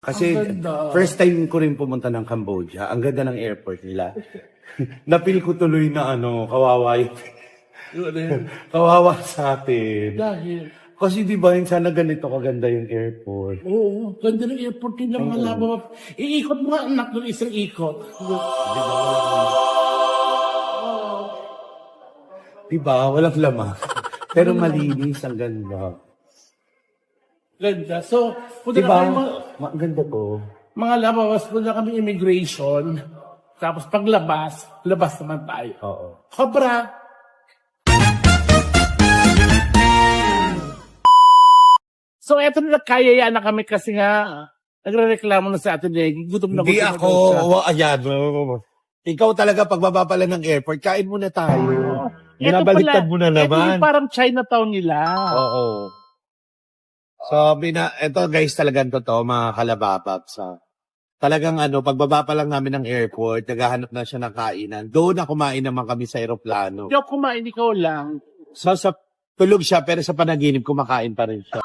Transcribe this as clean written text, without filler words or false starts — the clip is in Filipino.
Kasi Ang ganda. first time ko rin pumunta ng Cambodia. Ang ganda ng airport nila. Napil ko tuloy na kawawa kawawa sa atin. Dahil, Kasi di ba, sana ganito kaganda yung airport. oo, ganda ng airport nila mga labo. Iikot mo nga anak ng isang ikot. Di ba, walang lamang. Pero malinis, ang ganda. Ganda. So, punta Di na ba? kami Ang ganda ko. mga labas, punta kami immigration. Tapos paglabas, labas naman tayo. Oo. Kobra! So, eto na nagkayaya na kami kasi nga, nagre-reklamo na sa atin eh. Gutom na Hindi gutom na ako, daw siya. ayan. Ikaw talaga pagbaba pala ng airport, kain muna tayo. Eto Binabaliktad pala, mo na Ito naman. yung parang Chinatown nila. Oo. So, ito guys, talagang totoo, mga kalababab. Talagang pagbaba pa lang namin ng airport, naghahanap na siya ng kainan. Doon na kumain naman kami sa aeroplano. Hindi ako kumain, ikaw lang. So, tulog siya, pero sa panaginip, kumakain pa rin siya.